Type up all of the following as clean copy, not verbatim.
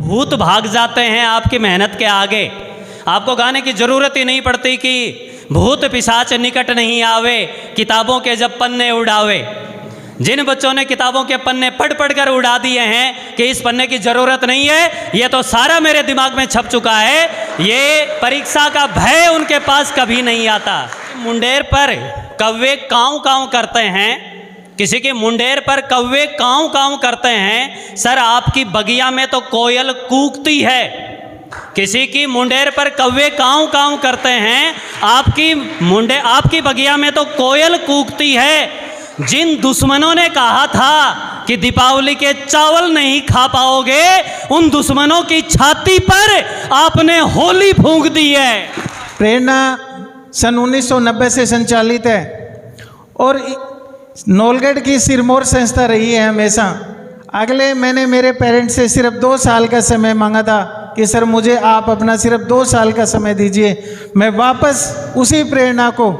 भूत भाग जाते हैं आपकी मेहनत के आगे। आपको गाने की ज़रूरत ही नहीं पड़ती कि भूत पिशाच निकट नहीं आवे, किताबों के जब पन्ने उड़ावे। जिन बच्चों ने किताबों के पन्ने पढ़ पढ़ कर उड़ा दिए हैं कि इस पन्ने की ज़रूरत नहीं है, ये तो सारा मेरे दिमाग में छप चुका है, ये परीक्षा का भय उनके पास कभी नहीं आता। मुंडेर पर कौवे काँव काँव करते हैं, किसी की मुंडेर पर कौवे काँव काँव करते हैं, सर आपकी बगिया में तो कोयल कूकती है। किसी की मुंडेर पर कौवे काँव काँव करते हैं, आपकी बगिया में तो कोयल कूकती है। जिन दुश्मनों ने कहा था कि दीपावली के चावल नहीं खा पाओगे, उन दुश्मनों की छाती पर आपने होली फूंक दी है। प्रेरणा सन 1990 से संचालित है और नौलगढ़ की सिरमौर संस्था रही है हमेशा। अगले मैंने मेरे पेरेंट्स से सिर्फ 2 साल का समय मांगा था कि सर मुझे आप अपना सिर्फ 2 साल का समय दीजिए, मैं वापस उसी प्रेरणा को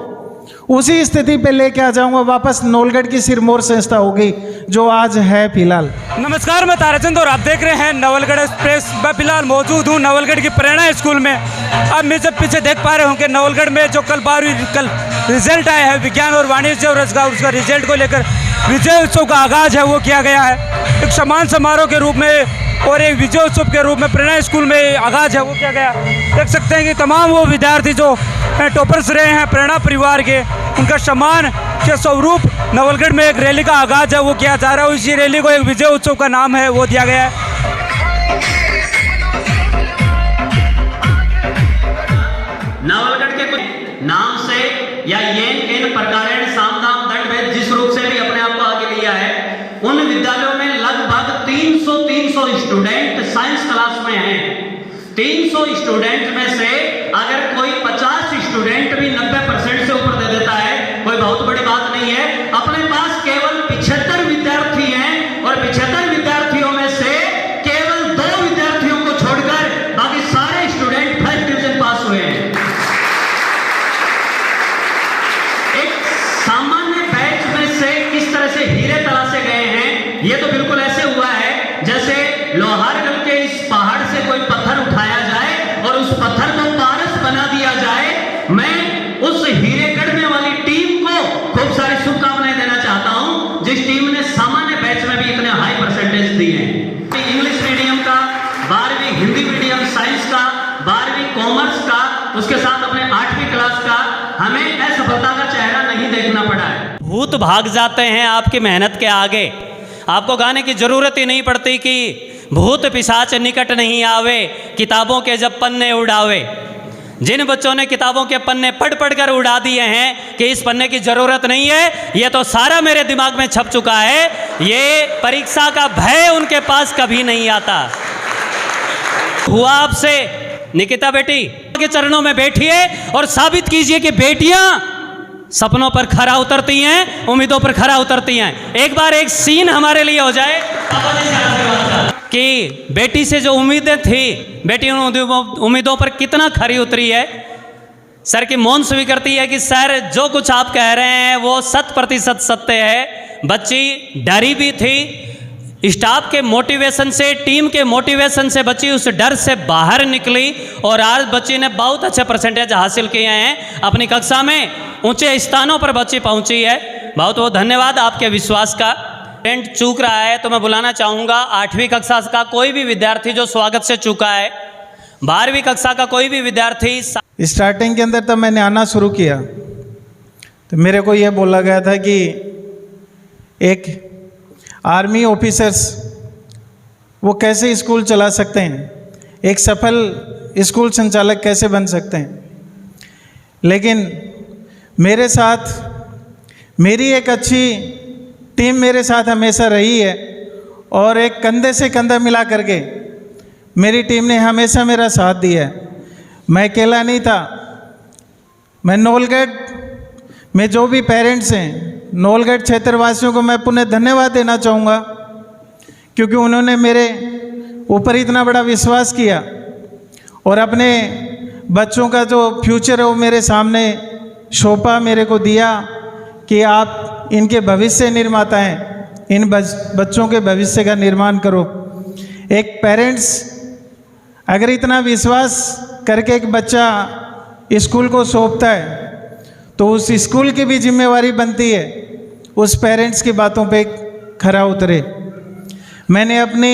उसी स्थिति पे लेके आ जाऊंगा। वापस नौलगढ़ की सिरमौर संस्था होगी जो आज है फिलहाल। नमस्कार, मैं ताराचंद और आप देख रहे हैं नवलगढ़ एक्सप्रेस। मैं फिलहाल मौजूद हूँ नवलगढ़ की प्रेरणा स्कूल में। अब मैं जब पीछे देख पा रहे हूँ कि नवलगढ़ में जो कल रिजल्ट आया है विज्ञान और वाणिज्य और रोजगार, उसका रिजल्ट को लेकर विजय उत्सव का आगाज है वो किया गया है। एक सम्मान समारोह के रूप में और एक विजय उत्सव के रूप में प्रेरणा स्कूल में आगाज है वो किया गया। देख सकते हैं कि तमाम वो विद्यार्थी जो टॉपर्स रहे हैं प्रेरणा परिवार के, उनका सम्मान के स्वरूप नवलगढ़ में एक रैली का आगाज है वो किया जा रहा है। इसी रैली को एक विजय उत्सव का नाम है वो दिया गया है। नवलगढ़ के कुछ नाम से या इन प्रकारेण साम दाम दंड भेद जिस रूप से भी अपने आप को आगे लिया है, उन विद्यालयों में लगभग 300 स्टूडेंट साइंस क्लास में हैं। 300 स्टूडेंट में से अगर कोई 50 स्टूडेंट भी 90% से ऊपर दे देता है, कोई बहुत बड़ी बात नहीं है। अपने पास केवल 75 विद्यार्थी हैं और 75 विद्यार्थियों में से केवल 2 विद्यार्थियों को छोड़कर बाकी सारे स्टूडेंट फर्स्ट डिवीजन पास हुए हैं। एक सामान्य बैच में से किस तरह से हीरे तलाशे गए हैं, ये तो बिल्कुल ऐसे हुआ है जैसे लोहारगढ़ के इस पहाड़ से कोई पत्थर उठाया जाए और उस पत्थर को पारस बना दिया जाए। मैं उस हीरे गढ़ने वाली टीम को खूब सारी शुभकामनाएं देना चाहता हूं, जिस टीम ने सामान्य बैच में भी इतने हाई परसेंटेज दिए हैं। इंग्लिश मीडियम का, 12वीं हिंदी मीडियम साइंस का, 12वीं कॉमर्स का, उसके साथ अपने 8वीं क्लास का, हमें असफलता का चेहरा नहीं देखना पड़ा है। भूत भाग जाते हैं आपकी मेहनत के आगे। आपको गाने की ज़रूरत ही नहीं पड़ती कि भूत पिशाच निकट नहीं आवे, किताबों के जब पन्ने उड़ावे। जिन बच्चों ने किताबों के पन्ने पढ़ पढ़ कर उड़ा दिए हैं कि इस पन्ने की ज़रूरत नहीं है, ये तो सारा मेरे दिमाग में छप चुका है, ये परीक्षा का भय उनके पास कभी नहीं आता। हुआ आपसे निकिता बेटी के चरणों में बैठिए और साबित कीजिए कि बेटियां सपनों पर खरा उतरती हैं, उम्मीदों पर खरा उतरती हैं। एक बार एक सीन हमारे लिए हो जाए कि बेटी से जो उम्मीदें थी, बेटी उन उम्मीदों पर कितना खरी उतरी है। सर की मौन स्वीकृति है कि सर जो कुछ आप कह रहे हैं वो 100% सत्य है। बच्ची डरी भी थी, स्टाफ के मोटिवेशन से, टीम के मोटिवेशन से बच्ची उस डर से बाहर निकली और आज बच्ची ने बहुत अच्छे परसेंटेज हासिल किए हैं। अपनी कक्षा में ऊंचे स्थानों पर बच्ची पहुंची है। बहुत बहुत धन्यवाद आपके विश्वास का। टेंट चूक रहा है तो मैं बुलाना चाहूँगा 8वीं कक्षा का कोई भी विद्यार्थी जो स्वागत से चूका है, 12वीं कक्षा का कोई भी विद्यार्थी। स्टार्टिंग के अंदर तब मैंने आना शुरू किया तो मेरे को यह बोला गया था कि एक आर्मी ऑफिसर्स वो कैसे स्कूल चला सकते हैं, एक सफल स्कूल संचालक कैसे बन सकते हैं। लेकिन मेरे साथ मेरी एक अच्छी टीम मेरे साथ हमेशा रही है और एक कंधे से कंधा मिला करके मेरी टीम ने हमेशा मेरा साथ दिया है। मैं अकेला नहीं था। मैं नौलगढ़ में जो भी पेरेंट्स हैं, नौलगढ़ क्षेत्रवासियों को मैं पुनः धन्यवाद देना चाहूँगा क्योंकि उन्होंने मेरे ऊपर इतना बड़ा विश्वास किया और अपने बच्चों का जो फ्यूचर है वो मेरे सामने सौंपा, मेरे को दिया कि आप इनके भविष्य निर्माता हैं, इन बच्चों के भविष्य का निर्माण करो। एक पेरेंट्स अगर इतना विश्वास करके एक बच्चा स्कूल को सौंपता है तो उस स्कूल की भी जिम्मेवारी बनती है उस पेरेंट्स की बातों पे खरा उतरे। मैंने अपनी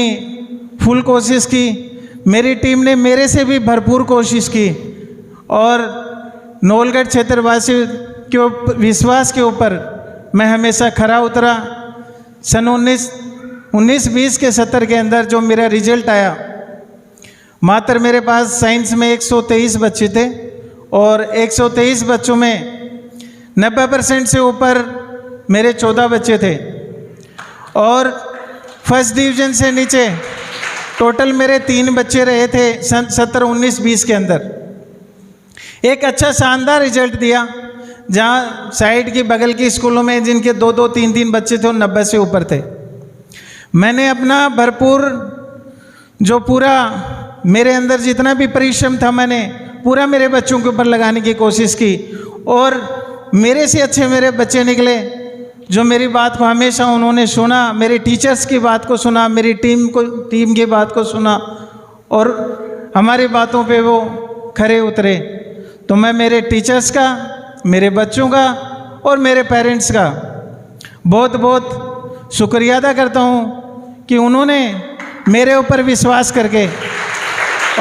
फुल कोशिश की, मेरी टीम ने मेरे से भी भरपूर कोशिश की और नवलगढ़ क्षेत्रवासी के विश्वास के ऊपर मैं हमेशा खरा उतरा। सन 19-20 के सत्र के अंदर जो मेरा रिजल्ट आया, मात्र मेरे पास साइंस में 123 बच्चे थे और 123 बच्चों में 90% से ऊपर मेरे 14 बच्चे थे और फर्स्ट डिवीज़न से नीचे टोटल मेरे 3 बच्चे रहे थे सन 19-20 के अंदर। एक अच्छा शानदार रिजल्ट दिया, जहाँ साइड की बगल की स्कूलों में जिनके 2-2, 3-3 बच्चे थे वो 90 से ऊपर थे। मैंने अपना भरपूर जो पूरा मेरे अंदर जितना भी परिश्रम था मैंने पूरा मेरे बच्चों के ऊपर लगाने की कोशिश की और मेरे से अच्छे मेरे बच्चे निकले जो मेरी बात को हमेशा उन्होंने सुना, मेरे टीचर्स की बात को सुना, मेरी टीम की बात को सुना और हमारी बातों पे वो खरे उतरे। तो मैं मेरे टीचर्स का, मेरे बच्चों का और मेरे पेरेंट्स का बहुत बहुत शुक्रिया अदा करता हूँ कि उन्होंने मेरे ऊपर विश्वास करके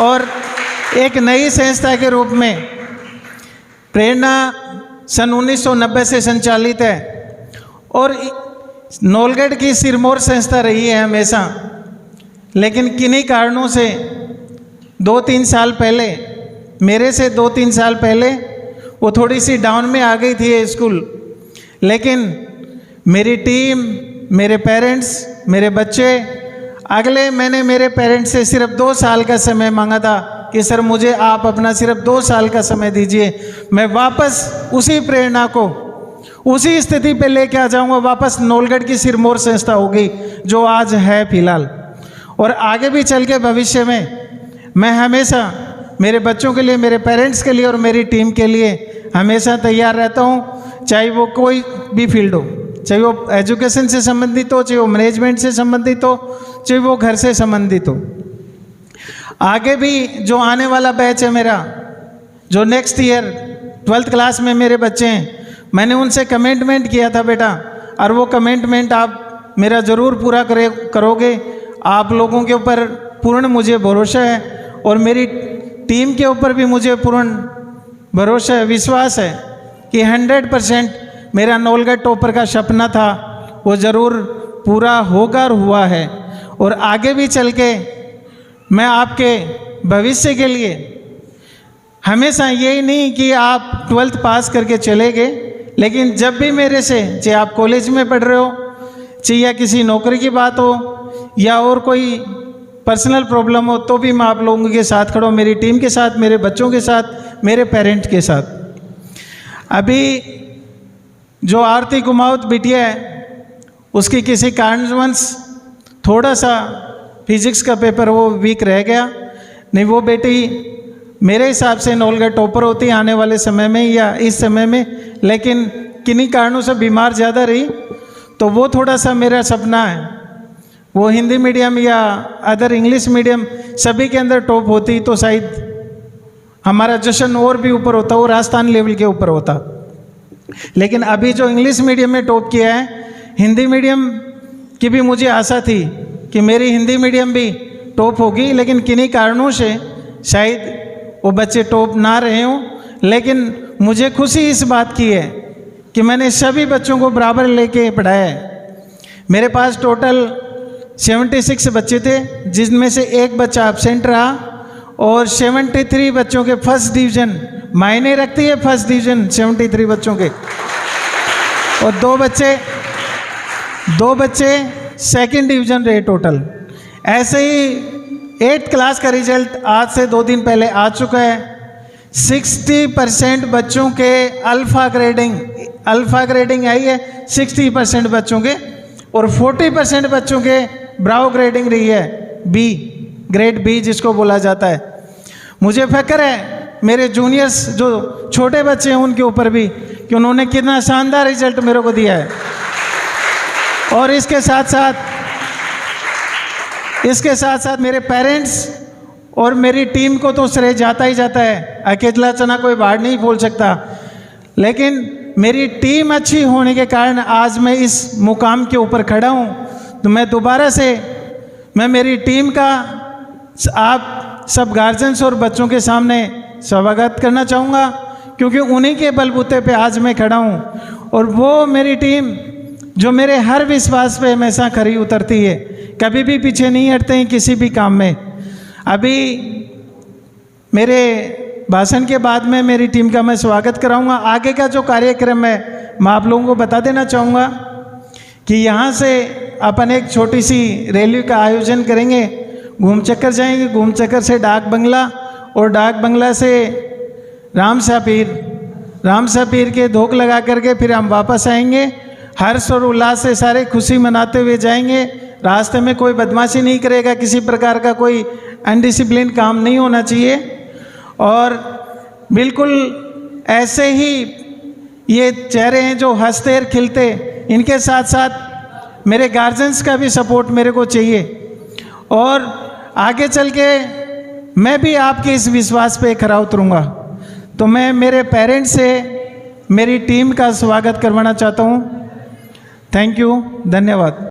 और एक नई संस्था के रूप में, प्रेरणा सन 1990 से संचालित है और नवलगढ़ की सिरमौर संस्था रही है हमेशा, लेकिन किन्हीं कारणों से 2-3 साल पहले, मेरे से 2-3 साल पहले वो थोड़ी सी डाउन में आ गई थी ये स्कूल। लेकिन मेरी टीम, मेरे पेरेंट्स, मेरे बच्चे, मैंने मेरे पेरेंट्स से सिर्फ 2 साल का समय मांगा था कि सर मुझे आप अपना सिर्फ 2 साल का समय दीजिए, मैं वापस उसी प्रेरणा को उसी स्थिति पे लेके आ जाऊंगा, वापस नवलगढ़ की सिरमौर संस्था होगी जो आज है फिलहाल। और आगे भी चल के भविष्य में मैं हमेशा मेरे बच्चों के लिए, मेरे पेरेंट्स के लिए और मेरी टीम के लिए हमेशा तैयार रहता हूँ, चाहे वो कोई भी फील्ड हो, चाहे वो एजुकेशन से संबंधित हो, चाहे वो मैनेजमेंट से संबंधित हो, चाहे वो घर से संबंधित हो। आगे भी जो आने वाला बैच है मेरा, जो नेक्स्ट ईयर 12th क्लास में मेरे बच्चे हैं, मैंने उनसे कमिटमेंट किया था बेटा, और वो कमिटमेंट आप मेरा ज़रूर पूरा करोगे। आप लोगों के ऊपर पूर्ण मुझे भरोसा है और मेरी टीम के ऊपर भी मुझे पूर्ण भरोसा है, विश्वास है कि 100% मेरा नवलगढ़ टॉपर का सपना था वो ज़रूर पूरा होगा और हुआ है। और आगे भी चल के मैं आपके भविष्य के लिए हमेशा यही नहीं कि आप 12th पास करके चले गए, लेकिन जब भी मेरे से, चाहे आप कॉलेज में पढ़ रहे हो, चाहे या किसी नौकरी की बात हो या और कोई पर्सनल प्रॉब्लम हो, तो भी मैं आप लोगों के साथ खड़ा हूँ, मेरी टीम के साथ, मेरे बच्चों के साथ, मेरे पेरेंट्स के साथ। अभी जो आरती कुमावत बिटिया है, उसकी किसी कारणवश थोड़ा सा फिजिक्स का पेपर वो वीक रह गया, नहीं वो बेटी मेरे हिसाब से नवलगढ़ टॉपर होती आने वाले समय में या इस समय में, लेकिन किन्हीं कारणों से बीमार ज़्यादा रही, तो वो थोड़ा सा मेरा सपना है वो हिंदी मीडियम या अदर इंग्लिश मीडियम सभी के अंदर टॉप होती तो शायद हमारा जश्न और भी ऊपर होता, वो राजस्थान लेवल के ऊपर होता। लेकिन अभी जो इंग्लिश मीडियम में टॉप किया है, हिंदी मीडियम की भी मुझे आशा थी कि मेरी हिंदी मीडियम भी टॉप होगी, लेकिन किन्हीं कारणों से शायद वो बच्चे टॉप ना रहे हों। लेकिन मुझे खुशी इस बात की है कि मैंने सभी बच्चों को बराबर लेके पढ़ाया है। मेरे पास टोटल 76 बच्चे थे, जिसमें से एक बच्चा एब्सेंट रहा और 73 बच्चों के फर्स्ट डिवीज़न, मायने रखती है फर्स्ट डिवीज़न 73 बच्चों के, और दो बच्चे सेकंड डिवीज़न रहे टोटल। ऐसे ही 8th क्लास का रिजल्ट आज से 2 दिन पहले आ चुका है। 60% बच्चों के अल्फ़ा ग्रेडिंग आई है 60% बच्चों के, और 40% बच्चों के ब्राउ ग्रेडिंग रही है, बी ग्रेड बी जिसको बोला जाता है। मुझे फ़ख्र है मेरे जूनियर्स जो छोटे बच्चे हैं उनके ऊपर भी कि उन्होंने कितना शानदार रिजल्ट मेरे को दिया है। और इसके साथ साथ मेरे पेरेंट्स और मेरी टीम को तो श्रेय जाता ही जाता है, अकेला चना कोई बाढ़ नहीं बोल सकता, लेकिन मेरी टीम अच्छी होने के कारण आज मैं इस मुकाम के ऊपर खड़ा हूँ। तो मैं दोबारा से मैं मेरी टीम का आप सब गार्जियंस और बच्चों के सामने स्वागत करना चाहूँगा, क्योंकि उन्हीं के बलबूते पे आज मैं खड़ा हूँ। और वो मेरी टीम जो मेरे हर विश्वास पे हमेशा खरी उतरती है, कभी भी पीछे नहीं हटते हैं किसी भी काम में। अभी मेरे भाषण के बाद में मेरी टीम का मैं स्वागत कराऊंगा। आगे का जो कार्यक्रम है मैं आप लोगों को बता देना चाहूँगा कि यहाँ से अपन एक छोटी सी रैली का आयोजन करेंगे, घूम चक्कर जाएंगे, घूम चक्कर से डाक बंगला और डाक बंगला से रामशाह पीर के धोख लगा करके फिर हम वापस आएंगे। हर्ष और उल्लास से सारे खुशी मनाते हुए जाएंगे। रास्ते में कोई बदमाशी नहीं करेगा, किसी प्रकार का कोई अनडिसिप्लिन काम नहीं होना चाहिए। और बिल्कुल ऐसे ही ये चेहरे हैं जो हंसते और खिलते, इनके साथ साथ मेरे गार्जियंस का भी सपोर्ट मेरे को चाहिए। और आगे चल के मैं भी आपके इस विश्वास पे खरा उतरूँगा। तो मैं मेरे पेरेंट्स से मेरी टीम का स्वागत करवाना चाहता हूँ। थैंक यू, धन्यवाद।